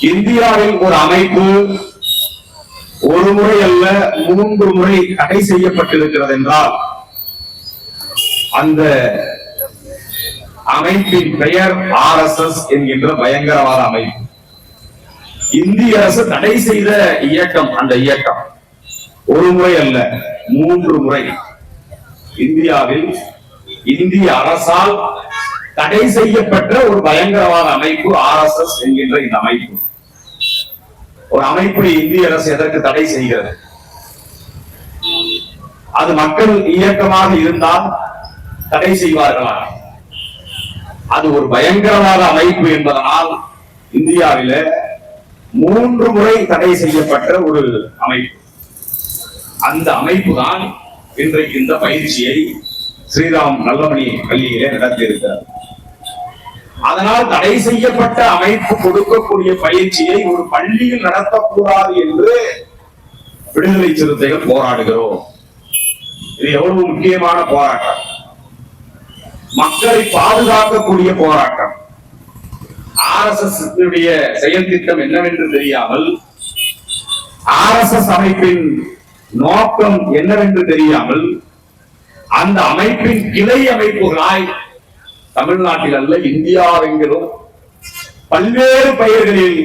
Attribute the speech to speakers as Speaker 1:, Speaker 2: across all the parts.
Speaker 1: இந்தியாவில் ஒரு அமைப்பு ஒரு முறை அல்ல 3 முறை தடை செய்யப்பட்டிருக்கிறது என்றால் அந்த அமைப்பின் பெயர் RSS என்கின்ற பயங்கரவாத அமைப்பு. இந்திய அரசு தடை செய்த இயக்கம். அந்த இயக்கம் ஒரு முறை அல்ல 3 முறை இந்தியாவில் இந்திய அரசால் தடை செய்யப்பட்ட ஒரு பயங்கரவாத அமைப்பு RSS என்கின்ற இந்த அமைப்பு. ஒரு அமைப்பை இந்திய அரசு எதற்கு தடை செய்கிறது? அது மக்கள் இயக்கமாக இருந்தால் தடை செய்வார்களா? அது ஒரு பயங்கரவாத அமைப்பு என்பதனால் இந்தியாவில 3 முறை தடை செய்யப்பட்ட ஒரு அமைப்பு. அந்த அமைப்பு தான் இன்றைக்கு இந்த பயிற்சியை ஸ்ரீராம் நல்லமணி பள்ளியிலே நடத்தியிருக்கிறார். அதனால் தடை செய்யப்பட்ட அமைப்பு கொடுக்கக்கூடிய பயிற்சியை ஒரு பள்ளியில் நடத்தக்கூடாது என்று விடுதலை சிறுத்தைகள் போராடுகிறோம். இது எவ்வளவு முக்கியமான போராட்டம், மக்களை பாதுகாக்கக்கூடிய போராட்டம். RSS செயல் திட்டம் என்னவென்று தெரியாமல், RSS அமைப்பின் நோக்கம் என்னவென்று தெரியாமல், அந்த அமைப்பின் கிளை அமைப்புகளாய் தமிழ்நாட்டில் அல்ல இந்தியாவெங்கிலும் பல்வேறு பெயர்களில்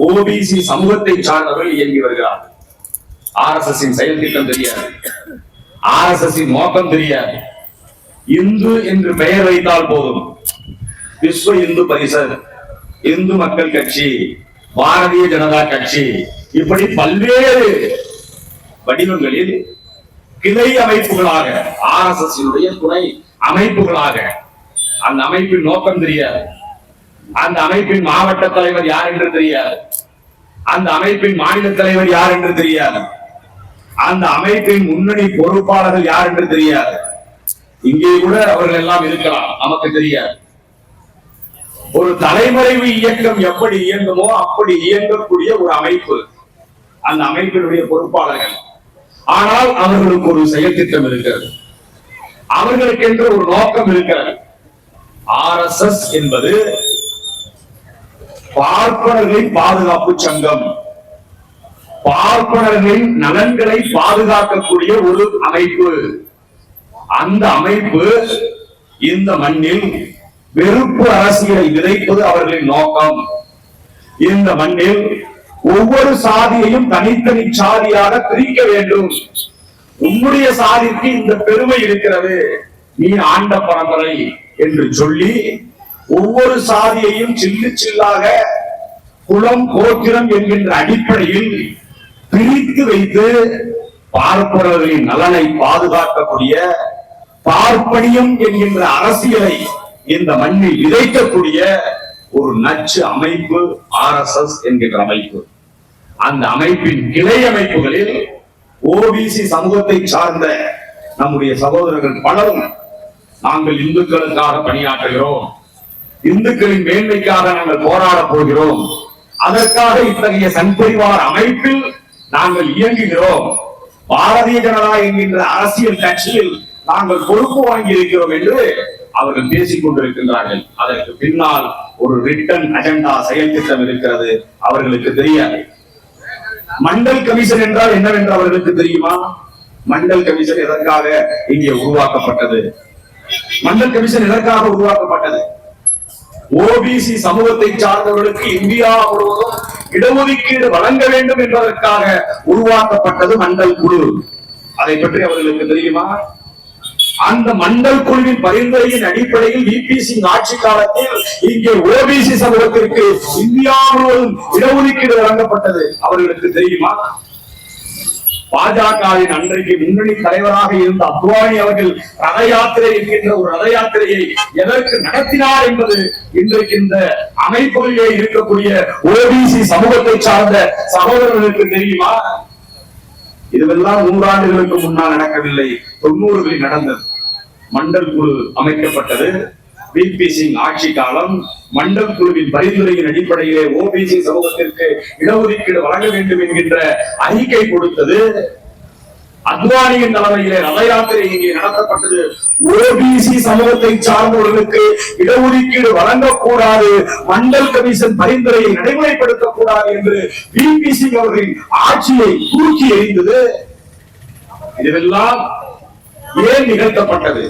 Speaker 1: OBC சமூகத்தை சார்ந்தவர்கள் இயங்கி வருகிறார்கள். RSS செயல் திட்டம் தெரியாது, RSS நோக்கம் தெரியாது. இந்து என்று பெயர் வைத்தால் போதும், விஸ்வ இந்து பரிஷத், இந்து மக்கள் கட்சி, பாரதிய ஜனதா கட்சி, இப்படி பல்வேறு வடிவங்களில் கிளை அமைப்புகளாக RSS துணை அமைப்புகளாக. அந்த அமைப்பின் நோக்கம் தெரியாது, அந்த அமைப்பின் மாவட்ட தலைவர் யார் என்று தெரியாது, அந்த அமைப்பின் மாநில தலைவர் யார் என்று தெரியாது, அந்த அமைப்பின் முன்னணி பொறுப்பாளர்கள் யார் என்று தெரியாது. இங்கே கூட அவர்கள் எல்லாம் இருக்கலாம், நமக்கு தெரியாது. ஒரு தலைமறைவு இயக்கம் எப்படி இயங்குமோ அப்படி இயங்கக்கூடிய ஒரு அமைப்பு அந்த அமைப்பினுடைய பொறுப்பாளர்கள். ஆனால் அவர்களுக்கு ஒரு செயல் திட்டம் இருக்கிறது, அவர்களுக்கு என்று ஒரு நோக்கம் இருக்கிறது. RSS என்பது பார்ப்பனர்களின் பாதுகாப்பு சங்கம், பார்ப்பனர்களின் நலன்களை பாதுகாக்கக்கூடிய ஒரு அமைப்பு. அந்த அமைப்பு இந்த மண்ணில் வெறுப்பு அரசியலை விதைப்பது அவர்களின் நோக்கம். இந்த மண்ணில் ஒவ்வொரு சாதியையும் தனித்தனி சாதியாக பிரிக்க வேண்டும். உன்னுடைய சாதிக்கு இந்த பெருமை இருக்கிறது, நீ ஆண்ட பரம்பரை என்று சொல்லி ஒவ்வொரு சாதியையும் சில்லு சில்லாக குலம் கோத்திரம் என்கின்ற அடிப்படையில் பிரித்து வைத்து பார்ப்பவர்களின் நலனை பாதுகாக்கக்கூடிய பார்ப்பனியம் என்கின்ற அரசியலை இந்த மண்ணில் விதைக்கக்கூடிய ஒரு நச்சு அமைப்பு RSS என்கின்ற அமைப்பு. அந்த அமைப்பின் கிளை அமைப்புகளில் OBC சமூகத்தை சார்ந்த நம்முடைய சகோதரர்கள் பலரும் நாங்கள் இந்துக்களுக்காக பணியாற்றுகிறோம், இந்துக்களின் மேன்மைக்காக நாங்கள் போராட போகிறோம், அதற்காக இத்தகைய சன்பரிவார் அமைப்பில் நாங்கள் இயங்குகிறோம், பாரதிய ஜனதா என்கின்ற அரசியல் கட்சியில் நாங்கள் பொறுப்பு வாங்கி இருக்கிறோம் என்று அவர்கள் பேசிக் கொண்டிருக்கின்றார்கள். அதற்கு பின்னால் ஒரு ரிட்டன் அஜெண்டா செயல் திட்டம் இருக்கிறது, அவர்களுக்கு தெரியாது. மண்டல் கமிஷன் என்றால் என்னவென்று அவர்களுக்கு தெரியுமா? மண்டல் கமிஷன் எதற்காக இங்கே உருவாக்கப்பட்டது? மண்டல் கமிஷன் எதற்காக உருவாக்கப்பட்டது? OBC சமூகத்தை சார்ந்தவர்களுக்கு இந்தியா முழுவதும் இடஒதுக்கீடு வழங்க வேண்டும் என்பதற்காக உருவாக்கப்பட்டது மண்டல் குழு. அதை பற்றி அவர்களுக்கு தெரியுமா? அந்த மண்டல் குழுவின் பரிந்துரையின் அடிப்படையில் VP சிங் ஆட்சி காலத்தில் இங்கே OBC சமூகத்திற்கு இந்தியா முழுவதும் இடஒதுக்கீடு வழங்கப்பட்டது. அவர்களுக்கு தெரியுமா? பாஜகவின் அன்றைக்கு முன்னணி தலைவராக இருந்த அத்வானி அவர்கள் ரத யாத்திரை என்கின்ற ஒரு ரத யாத்திரையை எதற்கு நடத்தினார் என்பது இன்றைக்கு இந்த அமைப்புகளிலே இருக்கக்கூடிய OBC சமூகத்தை சார்ந்த சகோதரர்களுக்கு தெரியுமா? இதுவெல்லாம் 100 ஆண்டுகளுக்கு முன்னால் நடக்கவில்லை, 90களில் நடந்தது. மண்டல் குழு அமைக்கப்பட்டது, VP சிங் ஆட்சி காலம். மண்டல் குழுவின் பரிந்துரையின் அடிப்படையிலே OBC சமூகத்திற்கு இடஒதுக்கீடு வழங்க வேண்டும் என்கின்ற அறிக்கை கொடுத்தது. அத்வானியின் தலைமையிலே ரத யாத்திரை இங்கே நடத்தப்பட்டது. ஓபிசி சமூகத்தை சார்ந்தவர்களுக்கு இடஒதுக்கீடு வழங்கக்கூடாது, மண்டல் கமிஷன் பரிந்துரையை நடைமுறைப்படுத்தக்கூடாது என்று VP சிங் அவர்களின் ஆட்சியை தூக்கி எறிந்தது. இதெல்லாம் ஏன் நிகழ்த்தப்பட்டது?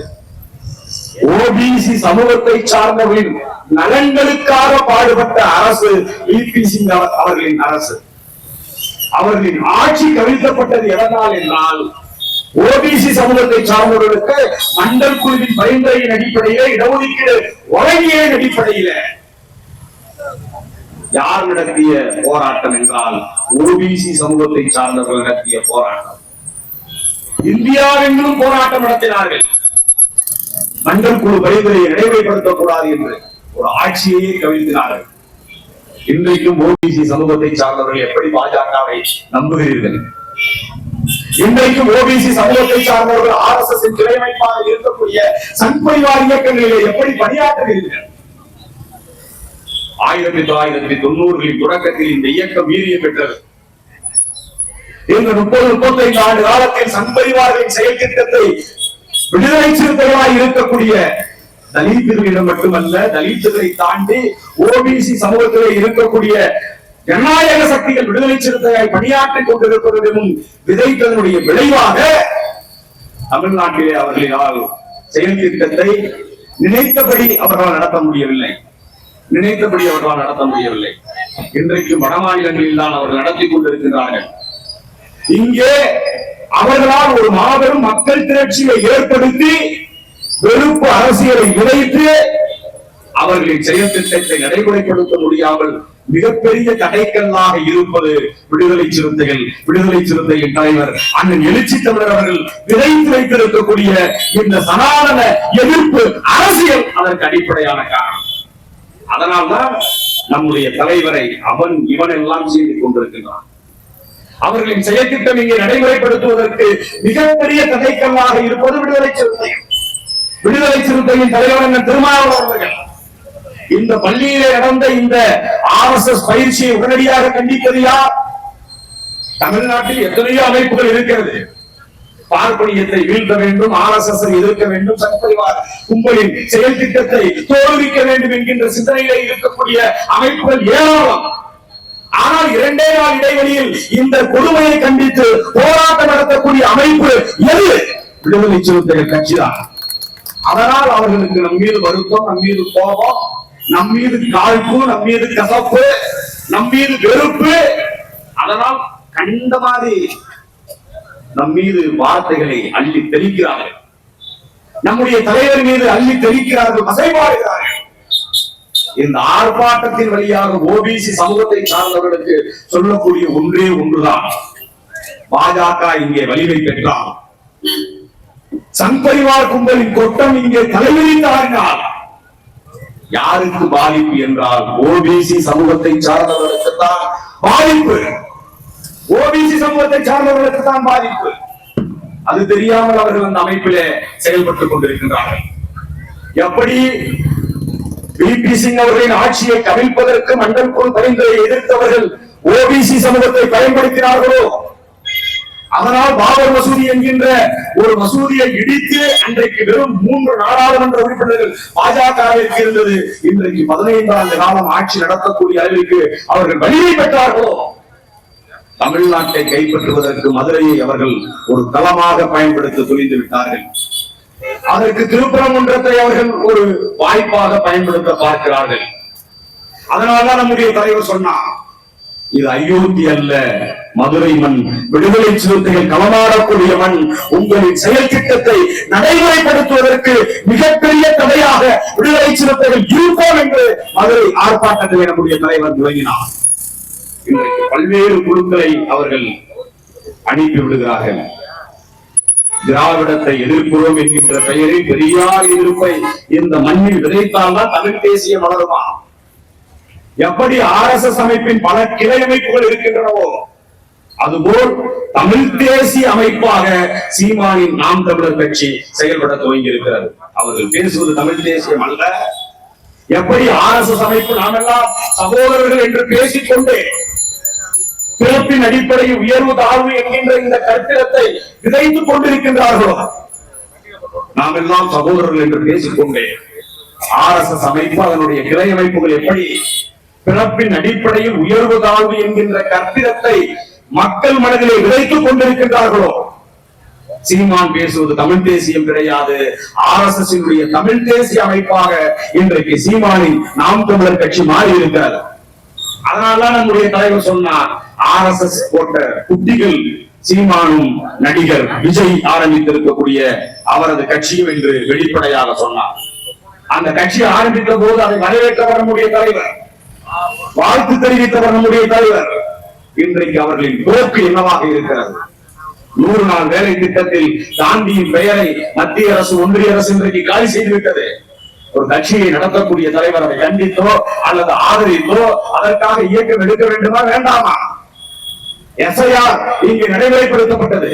Speaker 1: ஓபிசி சமூகத்தை சார்ந்தவர்களின் நலன்களுக்காக பாடுபட்ட அரசு VP சிங் அவர்களின் அரசு. அவர்களின் ஆட்சி கவிழ்க்கப்பட்டது எதனால் என்றால், ஓபிசி சமூகத்தை சார்ந்தவர்களுக்கு மண்டல் குழுவின் பரிந்துரையின் அடிப்படையில இடஒதுக்கீடு வழங்கிய அடிப்படையில யார் நடத்திய போராட்டம் என்றால் ஓபிசி சமூகத்தை சார்ந்தவர்கள் நடத்திய போராட்டம். இந்தியாவெங்கிலும் போராட்டம் நடத்தினார்கள். மண்டல் குழு பரிந்துரையை நடைமுறைப்படுத்தக்கூடாது என்று ஒரு ஆட்சியையே கவிழ்த்தினார்கள். இன்றைக்கும் ஓபிசி சமூகத்தை சார்ந்தவர்கள் எப்படி பாஜகவை நம்புகிறீர்கள்? இன்றைக்கும் ஓபிசி சமூகத்தை சார்ந்தவர்கள் RSS துணையமைப்பாக இருக்கக்கூடிய சங் பரிவார் இயக்கங்களிலே எப்படி பணியாற்றுகிறீர்கள்? 1990களின் தொடக்கத்தில் இந்த இயக்கம் வீரியம் பெற்றது. இந்த 30-35 ஆண்டு காலத்தில் சங் பரிவாரின் செயல் திட்டத்தை விடுதலை சிறுத்தைகளாய் இருக்கக்கூடிய தலித்துகளிடம் மட்டுமல்ல, தலித்துகளை தாண்டி ஓபிசி சமூகத்திலே இருக்கக்கூடிய ஜனநாயக சக்திகள் விடுதலை சிறுத்தையாய் பணியாற்றிக் கொண்டிருப்பதும் விதைத்ததனுடைய விளைவாக தமிழ்நாட்டிலே அவர்களால் செயல் திட்டத்தை நினைத்தபடி அவர்களால் நடத்த முடியவில்லை. இன்றைக்கு வட மாநிலங்களில் தான் அவர்கள் நடத்தி கொண்டிருக்கிறார்கள். இங்கே அவர்களால் ஒரு மாபெரும் மக்கள் திரட்சியை ஏற்படுத்தி வெறுப்பு அரசியலை விதைத்து அவர்களின் செயல் திட்டத்தை நடைமுறைப்படுத்த முடியாமல் மிகப்பெரிய தடைக்கல்லாக இருப்பது விடுதலை சிறுத்தையின் தலைவர் அண்ணன் எழுச்சி தமிழர் அவர்கள் விதைத்து வைத்திருக்கக்கூடிய இந்த சனாதன எதிர்ப்பு அரசியல் அதற்கு அடிப்படையான காரணம். அதனால்தான் நம்முடைய தலைவரை அவன் இவன் எல்லாம் செய்து கொண்டிருக்கிறான். அவர்களின் செயற்திட்டம் இங்கே நடைமுறைப்படுத்துவதற்கு மிகப்பெரிய தடைக்கல்லாக இருப்பது விடுதலை சிறுத்தையின் தலைவர் திருமாவளவன் அவர்கள். இந்த பள்ளியிலே நடந்த இந்த RSS பயிற்சியை உடனடியாக கண்டிப்பது யார்? தமிழ்நாட்டில் எத்தனையோ அமைப்புகள் இருக்கிறது. பார்ப்பனியத்தை வீழ்த்த வேண்டும், RSS எதிர்க்க வேண்டும், சங் பரிவார் கும்பலின் செயல் திட்டத்தை தோல்விக்க வேண்டும் என்கின்ற சிந்தனையிலே இருக்கக்கூடிய அமைப்புகள் ஏராளம். ஆனால் 2 நாள் இடைவெளியில் இந்த கொடுமையை கண்டித்து போராட்டம் நடத்தக்கூடிய அமைப்பு எது? விடுதலை சிறுத்தைகள் கட்சிதான். அதனால் அவர்களுக்கு நம் மீது வருத்தம், நம் மீது கோபம், நம் மீது காழ்ப்பு, நம் மீது கசப்பு, நம் மீது வெறுப்பு. அதனால் கண்ட மாதிரி நம் மீது வார்த்தைகளை அள்ளி தெளிக்கிறார்கள். நம்முடைய தலைவர் மீது அள்ளி தெளிக்கிறார்கள், வசைபாடுகிறார்கள். இந்த ஆர்ப்பாட்டத்தின் வழியாக ஓபிசி சமூகத்தை சார்ந்தவர்களுக்கு சொல்லக்கூடிய ஒன்றே ஒன்றுதான், பாஜக இங்கே வலிமை பெற்றால், சங் பரிவார் கும்பலின் கொட்டம் இங்கே தலைவிரித்தார்கள். யாருக்கு பாதிப்பு என்றால் ஓபிசி சமூகத்தை சார்ந்தவர்களுக்கு தான் பாதிப்பு. ஓபிசி சமூகத்தை சார்ந்தவர்களுக்கு தான் பாதிப்பு. அது தெரியாமல் அவர்கள் அந்த அமைப்பிலே செயல்பட்டுக் கொண்டிருக்கின்றார்கள். எப்படி VP சிங் அவர்களின் ஆட்சியை கவிழ்ப்பதற்கு மண்டல் குழு பரிந்துரையை எதிர்த்தவர்கள் ஓபிசி சமூகத்தை பயன்படுத்தினார்களோ, அதனால் பாபர் மசூதி என்கின்ற ஒரு மசூதியை இடித்து அன்றைக்கு வெறும் 3 நாடாளுமன்ற உறுப்பினர்கள் பாஜகவிற்கு இருந்தது. இன்றைக்கு 15 ஆண்டு காலம் ஆட்சி நடத்தக்கூடிய அளவிற்கு அவர்கள் வலிமை பெற்றார்களோ, தமிழ்நாட்டை கைப்பற்றுவதற்கு மதுரையை அவர்கள் ஒரு தளமாக பயன்படுத்த துணிந்து விட்டார்கள். அதற்கு திருப்பரங்குன்றத்தை அவர்கள் ஒரு வாய்ப்பாக பயன்படுத்த பார்க்கிறார்கள். அதனால்தான் நம்முடைய தலைவர் சொன்னார், இது அயோத்தி அல்ல, மதுரை மண், விடுதலை சிறுத்தைகள் களமாடக்கூடிய மண். உங்களின் செயல் திட்டத்தை நடைமுறைப்படுத்துவதற்கு மிகப்பெரிய தடையாக விடுதலை சிறுத்தைகள் இருப்போம் என்று மதுரை ஆர்ப்பாட்டத்தில் நம்முடைய தலைவர் துவங்கினார். இன்றைக்கு பல்வேறு குழுக்களை அவர்கள் அனுப்பி விடுகிறார்கள். திராவிடத்தை எதிர்க்கிறோம் என்கின்ற பெயரில் பெரியார் எதிர்ப்பை இந்த மண்ணில் விதைத்தால்தான் தமிழ் தேசியம் வளருமா? எப்படி RSS அமைப்பின் பல கிளை அமைப்புகள் இருக்கின்றனவோ அதுபோல் தமிழ் தேசிய அமைப்பாக சீமானின் நாம் தமிழர் கட்சி செயல்பட துவங்கி இருக்கிறது. அவர்கள் பேசுவது தமிழ் தேசியம் அல்ல. எப்படி RSS அமைப்பு நாமெல்லாம் சகோதரர்கள் என்று பேசிக்கொண்டே பிறப்பின் அடிப்படையில் உயர்வு தாழ்வு என்கின்ற இந்த கருத்திரத்தை விதைத்துக் கொண்டிருக்கின்றார்களோ? நாம் எல்லாம் சகோதரர்கள் என்று பேசிக்கொண்டே RSS அமைப்பு அதனுடைய கிளை அமைப்புகள் எப்படி பிறப்பின் அடிப்படையில் உயர்வு தாழ்வு என்கின்ற கற்பிதத்தை மக்கள் மனதிலே விதைத்துக் கொண்டிருக்கின்றார்களோ? சீமான் பேசுவது தமிழ் தேசியம் கிடையாது. RSS தமிழ் தேசிய அமைப்பாக இன்றைக்கு சீமானின் நாம் தமிழர் கட்சி மாறி இருக்கிறது. அதனால்தான் நம்முடைய தலைவர் சொன்னார், RSS போட்ட குட்டிகள் சீமானும் நடிகர் விஜய் ஆரம்பித்திருக்கக்கூடிய அவரது கட்சியும் என்று வெளிப்படையாக சொன்னார். அந்த கட்சி ஆரம்பித்த போது அதை வரவேற்றவர் நம்முடைய தலைவர், வாழ்த்து தெரிவித்தவர் நம்முடைய தலைவர். இன்றைக்கு அவர்களின் போக்கு என்னவாக இருக்கிறது? 100 நாள் வேலை திட்டத்தில் காந்தியின் பெயரை மத்திய அரசு ஒன்றிய அரசு இன்றைக்கு காலி செய்துவிட்டது. ஒரு கட்சியை நடத்தக்கூடிய தலைவர் அதை கண்டித்தோ அல்லது ஆதரித்தோ அதற்காக இயக்கம் எடுக்க வேண்டுமா வேண்டாமா? SIR இங்கு நடைமுறைப்படுத்தப்பட்டது.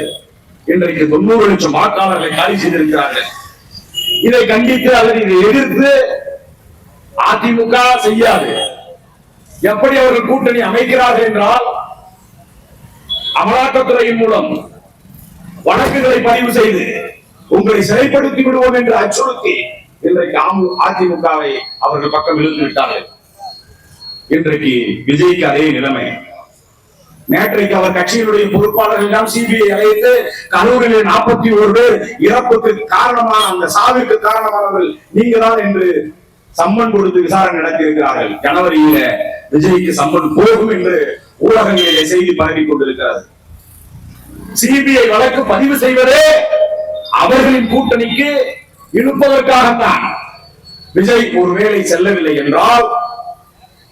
Speaker 1: இன்றைக்கு 90 லட்சம் வாக்காளர்களை காலி செய்திருக்கிறார்கள். இதை கண்டித்து அல்லது இதை எதிர்த்து அதிமுக செய்யாது. எப்படி அவர்கள் கூட்டணி அமைக்கிறார்கள் என்றால், அமலாக்கத்துறையின் மூலம் வழக்குகளை பதிவு செய்து உங்களை சிறைப்படுத்தி விடுவோம் என்று அச்சுறுத்தி இன்றைக்கு அதிமுகவை அவர்கள் பக்கம் இழுத்து விட்டார்கள். இன்றைக்கு விஜய்க்கு அதே நிலைமை. நேற்றைக்கு அவர் கட்சியினுடைய பொறுப்பாளர்கள் எல்லாம் CBI அழைத்து கரூரிலே 41 பேர் இறப்புக்கு காரணமான அந்த சாவிற்கு காரணமானவர்கள் நீங்க தான் என்று சம்மன் கொடுத்து விசாரணை நடத்தி இருக்கிறார்கள். ஜனவரியில விஜய்க்கு சம்மன் போகும் என்று ஊடகங்களிலே செய்தி பரவி கொண்டிருக்கிறது. CBI வழக்கு பதிவு செய்வதே அவர்களின் கூட்டணிக்கு இழுப்பதற்காகத்தான். விஜய் ஒருவேளை செல்லவில்லை என்றால்,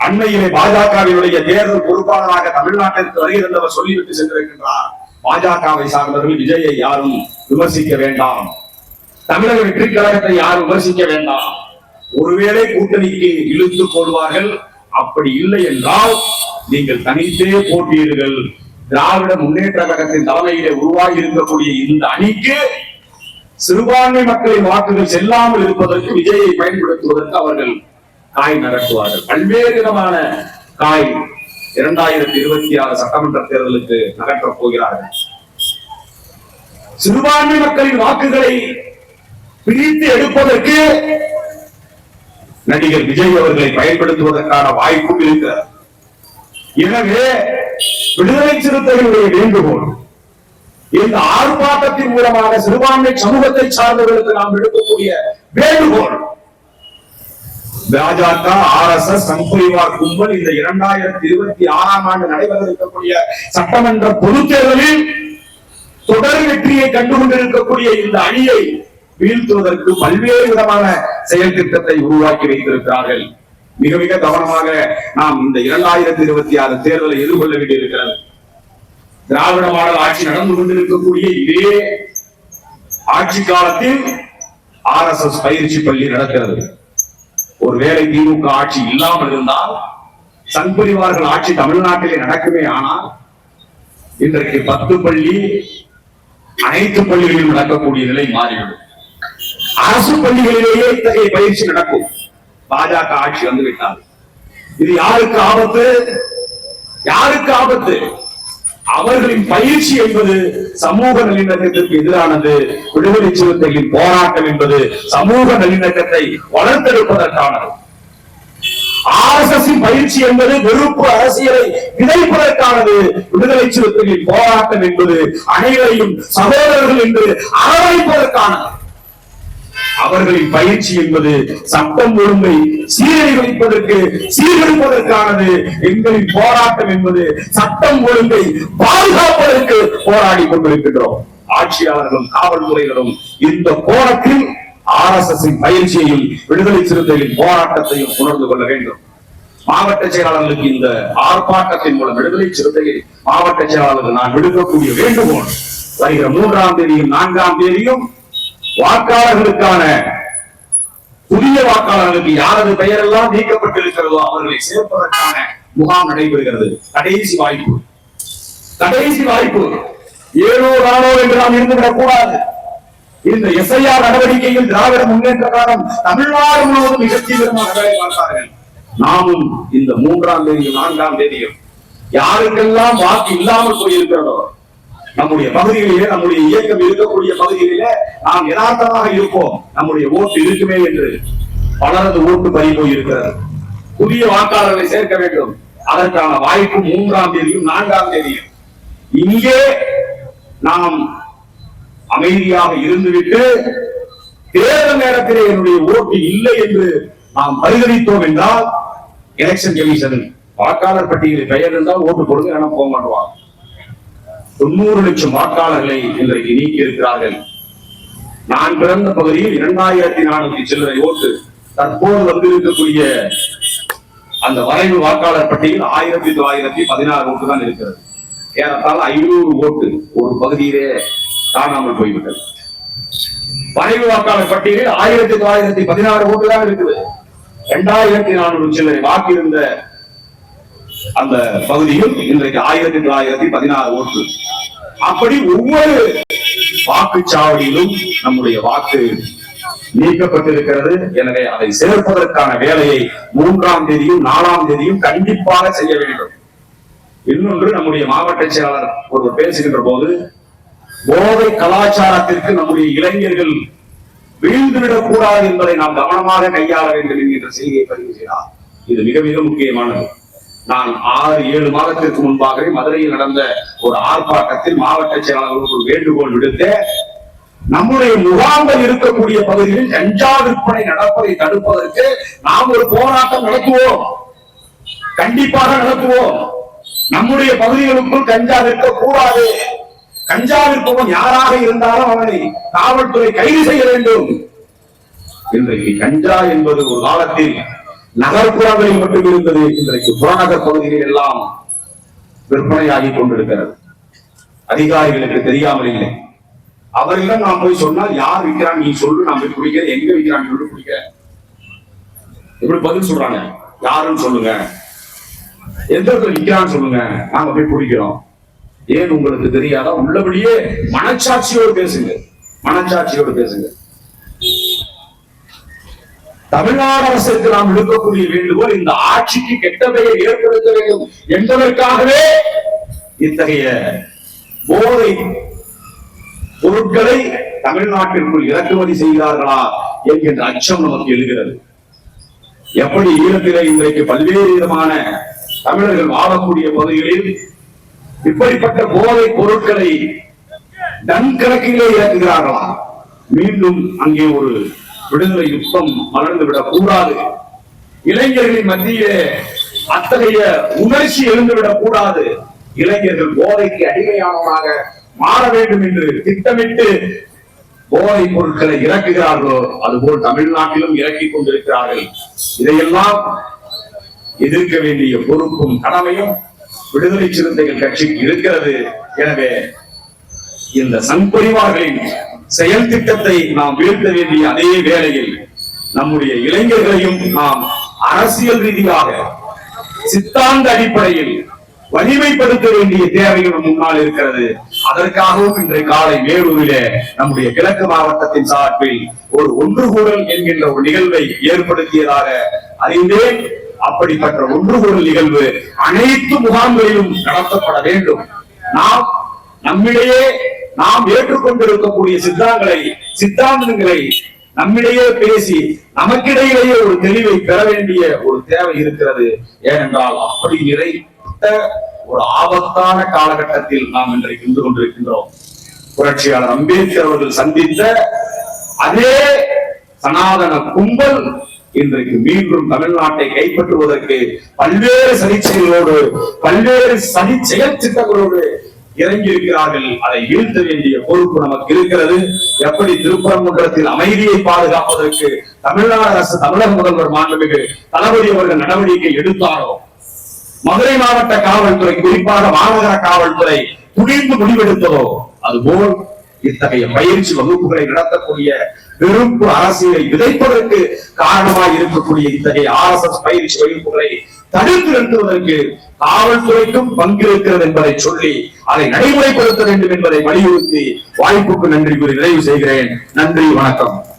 Speaker 1: அண்மையிலே பாஜகவினுடைய தேர்தல் பொறுப்பாளராக தமிழ்நாட்டிற்கு வருகிறவர் சொல்லிவிட்டு சென்றிருக்கின்றார், பாஜகவை சார்ந்தவர்கள் விஜயை யாரும் விமர்சிக்க வேண்டாம், தமிழக வெற்றி கழகத்தை யாரும் விமர்சிக்க வேண்டாம், ஒருவேளை கூட்டணிக்கு இழுத்து போடுவார்கள், அப்படி இல்லை என்றால் நீங்கள் தனித்தே போட்டியிடுங்கள். திராவிட முன்னேற்ற கழகத்தின் தலைமையிலே உருவாகி இருக்கக்கூடிய இந்த அணிக்கு சிறுபான்மை மக்களின் வாக்குகள் செல்லாமல் இருப்பதற்கு விஜயை பயன்படுத்துவதற்கு அவர்கள் காய் நகர்த்துவார்கள். பல்வேறு விதமான காய் 2026 சட்டமன்ற தேர்தலுக்கு நகர்த்தப் போகிறார்கள். சிறுபான்மை மக்களின் வாக்குகளை பிரித்து எடுப்பதற்கு நடிகர் விஜய் அவர்களை பயன்படுத்துவதற்கான வாய்ப்பும் இருக்கிறது. எனவே விடுதலை சிறுத்தைகளுடைய வேண்டுகோள், இந்த ஆர்ப்பாட்டத்தின் மூலமாக சிறுபான்மை சமூகத்தை சார்ந்தவர்களுக்கு நாம் எடுக்கக்கூடிய வேண்டுகோள், பாஜக RSS சம்பரிவார் கும்பல் இந்த 2026ஆம் ஆண்டு நடைபெற இருக்கக்கூடிய சட்டமன்ற பொதுத் தேர்தலில் தொடர் வெற்றியை கண்டுகொண்டிருக்கக்கூடிய இந்த அணியை வீழ்த்துவதற்கு பல்வேறு விதமான செயல் திட்டத்தை உருவாக்கி வைத்திருக்கிறார்கள். மிக மிக கவனமாக நாம் இந்த 2026 தேர்தலை எதிர்கொள்ள வேண்டியிருக்கிறது. திராவிட மாடல் ஆட்சி நடந்து கொண்டிருக்கக்கூடிய இதே ஆட்சி காலத்தில் RSS பயிற்சி பள்ளி நடக்கிறது. ஒருவேளை திமுக ஆட்சி இல்லாமல் இருந்தால், சங்பரிவார்கள் ஆட்சி தமிழ்நாட்டிலே நடக்குமே ஆனால், இன்றைக்கு 10 பள்ளி அனைத்து பள்ளிகளிலும் நடக்கக்கூடிய நிலை மாறிவிடும். அரசு பள்ளிகளிலேயே இத்தகைய பயிற்சி நடக்கும். பாஜக ஆட்சி வந்துவிட்டால் இது யாருக்கு ஆபத்து? யாருக்கு ஆபத்து? அவர்களின் பயிற்சி என்பது சமூக நல்லிணக்கத்திற்கு எதிரானது. விடுதலை சிறுத்தைகளின் போராட்டம் என்பது சமூக நல்லிணக்கத்தை வளர்த்தெடுப்பதற்கானது. RSS பயிற்சி என்பது வெறுப்பு அரசியலை விதைப்பதற்கானது. விடுதலை சிறுத்தைகளின் போராட்டம் என்பது அனைவரையும் சகோதரர்கள் என்று அரவணைப்பதற்கானது. அவர்களின் பயிற்சி என்பது சட்டம் ஒழுங்கை சீரழிப்பதற்கு சீர்கெடுப்பதற்கானது. எங்களின் போராட்டம் என்பது சட்டம் ஒழுங்கை பாதுகாப்பதற்கு போராடி கொண்டிருக்கின்றோம். ஆட்சியாளர்களும் காவல்துறையினரும் இந்த கோணத்தில் RSS பயிற்சியையும் விடுதலை சிறுத்தைகளின் போராட்டத்தையும் உணர்ந்து கொள்ள வேண்டும். மாவட்ட செயலாளர்களுக்கு இந்த ஆர்ப்பாட்டத்தின் மூலம் விடுதலை சிறுத்தைகள் மாவட்ட செயலாளர்கள் நான் விடுக்கக்கூடிய வேண்டுகோள், வருகிற 3ஆம் தேதியும் 4ஆம் தேதியும் வாக்காளர்களுக்கான புதிய வாக்காளர்களுக்கு யாரது பெயரெல்லாம் நீக்கப்பட்டிருக்கிறதோ அவர்களை சேர்ப்பதற்கான முகாம் நடைபெறுகிறது. கடைசி வாய்ப்பு, கடைசி வாய்ப்பு. ஏனோ தானோ என்று நாம் இருந்துவிடக் கூடாது. இந்த SIR நடவடிக்கையில் திராவிட முன்னேற்ற கழகம் தமிழ்நாடு முழுவதும் மிக தீவிரமாக வேலை பார்த்தார்கள். நாமும் இந்த 3ஆம் தேதியும் 4ஆம் தேதியும் யாருக்கெல்லாம் வாக்கு இல்லாமல் போயிருக்கிறதோ, நம்முடைய பகுதிகளிலே, நம்முடைய இயக்கம் இருக்கக்கூடிய பகுதிகளிலே நாம் யதார்த்தமாக இருப்போம், நம்முடைய ஓட்டு இருக்குமே என்று பலரது ஓட்டு பறி போயிருக்கிறது. புதிய வாக்காளர்களை சேர்க்க வேண்டும். அதற்கான வாய்ப்பு 3ஆம் தேதியும் 4ஆம் தேதியும். இங்கே நாம் அமைதியாக இருந்துவிட்டு தேர்தல் நேரத்திலே என்னுடைய ஓட்டு இல்லை என்று நாம் பரிகரித்தோம் என்றால், எலெக்ஷன் கமிஷன் வாக்காளர் பட்டியலில் பெயர் இருந்தால் ஓட்டு கொடுங்க, என போக மாட்டுவாங்க. 90 லட்சம் வாக்காளர்களை இன்றைக்கு நீக்கி இருக்கிறார்கள். நான் பிறந்த பகுதியில் 2400 சில்லறை ஓட்டு. தற்போது வந்திருக்கக்கூடிய அந்த வரைவு வாக்காளர் பட்டியல் 1916 ஓட்டு தான் இருக்கிறது. ஏறத்தாழ 500 ஓட்டு ஒரு பகுதியிலே காணாமல் போய்விட்டது. வரைவு வாக்காளர் பட்டியலில் 1916 ஓட்டு தான் இருக்குது. 2400 சில்லறை வாக்கு இருந்த அந்த பகுதியில் இன்றைக்கு 1916 ஓட்டு. அப்படி ஒவ்வொரு வாக்குச்சாவடியிலும் நம்முடைய வாக்கு நீக்கப்பட்டிருக்கிறது. எனவே அதை சேர்ப்பதற்கான வேலையை 3ஆம் தேதியும் 4ஆம் தேதியும் கண்டிப்பாக செய்ய வேண்டும். இன்னொன்று, நம்முடைய மாவட்ட செயலாளர் ஒருவர் பேசுகின்ற போது, போதை கலாச்சாரத்திற்கு நம்முடைய இளைஞர்கள் வீழ்ந்துவிடக் கூடாது என்பதை நாம் கவனமாக கையாள வேண்டும் என்கின்ற செய்தியை பதிவு செய்தார். இது மிக மிக முக்கியமானது. நான் 6-7 மாதத்திற்கு முன்பாக மதுரையில் நடந்த ஒரு ஆர்ப்பாட்டத்தில் மாவட்ட செயலாளர்களுக்கு ஒரு வேண்டுகோள் விடுத்து, நம்முடைய முகாம்கள் இருக்கக்கூடிய பகுதியில் கஞ்சா விற்பனை நடப்பதை தடுப்பதற்கு நாம் ஒரு போராட்டம் நடத்துவோம், கண்டிப்பாக நடத்துவோம். நம்முடைய பகுதிகளுக்குள் கஞ்சா விற்கக்கூடாது. கஞ்சா விற்பவன் யாராக இருந்தாலும் அவனை காவல்துறை கைது செய்ய வேண்டும். இன்றைக்கு கஞ்சா என்பது ஒரு காலத்தில் நகர்ப்புறங்களில் மட்டும் இருந்தது. இன்றைக்கு புறநகர் பகுதிகளில் எல்லாம் விற்பனையாகி கொண்டிருக்கிறது. அதிகாரிகளுக்கு தெரியாமல் இல்லை. அவரிடம் நாம் போய் சொன்னால், யார் விற்கிறான் நீ சொல்லு, நான் போய் குடிக்கிறேன், எங்க விற்கிறான் சொல்லி குடிக்கிறேன். இப்படி பதில் சொல்றாங்க. யாருன்னு சொல்லுங்க, எந்த இடத்துல விற்கிறான்னு சொல்லுங்க, நாங்க போய் குடிக்கிறோம். ஏன் உங்களுக்கு தெரியாதா? உள்ளபடியே மனச்சாட்சியோடு பேசுங்க, மனச்சாட்சியோடு பேசுங்க. தமிழ்நாடு அரசுக்கு நாம் எடுக்கக்கூடிய வேண்டுகோள், இந்த ஆட்சிக்கு கெட்ட பெயர் ஏற்படுத்த வேண்டும் என்பதற்காகவே இத்தகைய போதை பொருட்களை தமிழ்நாட்டிற்குள் இறக்குமதி செய்கிறார்களா என்கின்ற அச்சம் நமக்கு எழுகிறது. எப்படி ஈழத்திலே இன்றைக்கு பல்வேறு விதமான தமிழர்கள் வாழக்கூடிய பகுதிகளில் இப்படிப்பட்ட போதை பொருட்களை டன் கணக்கிலே இறக்குகிறார்களா? மீண்டும் அங்கே ஒரு விடுதலை யுத்தம் மலர்ந்து விடக் கூடாது. இளைஞர்களின் மத்தியிலே அத்தகைய உணர்ச்சி எழுந்துவிடக் கூடாது. இளைஞர்கள் போதைக்கு அடிமையானவராக மாற வேண்டும் என்று திட்டமிட்டு போதை பொருட்களை இறக்குகிறார்களோ அதுபோல் தமிழ்நாட்டிலும் இறக்கிக் கொண்டிருக்கிறார்கள். இதையெல்லாம் எதிர்க்க வேண்டிய பொறுப்பும் கடமையும் விடுதலை சிறுத்தைகள் கட்சிக்கு இருக்கிறது. எனவே இந்த சங்பரிவார்களின் செயல் திட்டத்தை நாம் வீழ்த்த வேண்டிய அதே வேளையில் நம்முடைய இளைஞர்களையும் நாம் அரசியல் ரீதியாக சித்தாந்த அடிப்படையில் வலிமைப்படுத்த வேண்டிய தேவையும் முன்னால் இருக்கிறது. அதற்காகவும் இன்றைய காலை வேலூரிலே நம்முடைய கிழக்கு மாவட்டத்தின் சார்பில் ஒரு ஒன்றுகூடல் என்கின்ற ஒரு நிகழ்வை ஏற்படுத்தியதாக அறிந்தேன். அப்படிப்பட்ட ஒன்றுகூடல் நிகழ்வு அனைத்து முகாம்களிலும் நடத்தப்பட வேண்டும். நாம் நம்மிடையே நாம் ஏற்றுக்கொண்டிருக்கக்கூடிய சித்தாந்தங்களை நம்மிடையே பேசி நமக்கிடையிலேயே ஒரு தெளிவை பெற வேண்டிய ஒரு தேவை இருக்கிறது. ஏனென்றால் அப்படி நிறைந்த ஒரு ஆபத்தான காலகட்டத்தில் நாம் இன்றைக்கு இருந்து கொண்டிருக்கின்றோம். புரட்சியாளர் அம்பேத்கர் அவர்கள் சந்தித்த அதே சனாதன கும்பல் இன்றைக்கு மீண்டும் தமிழ்நாட்டை கைப்பற்றுவதற்கு பல்வேறு சதிச்செயலோடு பல்வேறு சதி செயல் திட்டங்களோடு இறங்கி இருக்கிறார்கள். அதை வீழ்த்த வேண்டிய பொறுப்பு நமக்கு இருக்கிறது. எப்படி திருப்பரங்குன்றத்தில் அமைதியை பாதுகாப்பதற்கு தமிழ்நாடு அரசு, தமிழக முதல்வர் மாண்புமிகு தளபதி அவர்கள் நடவடிக்கை எடுத்தாரோ, மதுரை மாவட்ட காவல்துறை, குறிப்பாக மாநகர காவல்துறை துணிந்து முடிவெடுத்ததோ, அதுபோல் இத்தகைய பயிற்சி வகுப்புகளை நடத்தக்கூடிய வெறுப்பு அரசியலை விதைப்பதற்கு காரணமாக இருக்கக்கூடிய இத்தகைய RSS பயிற்சி வகுப்புகளை தடுத்து நிறுத்துவதற்கு காவல்துறைக்கும் பங்கு இருக்கிறது என்பதை சொல்லி அதை நடைமுறைப்படுத்த வேண்டும் என்பதை வலியுறுத்தி வாய்ப்புக்கு நன்றி கூறி நிறைவு செய்கிறேன். நன்றி, வணக்கம்.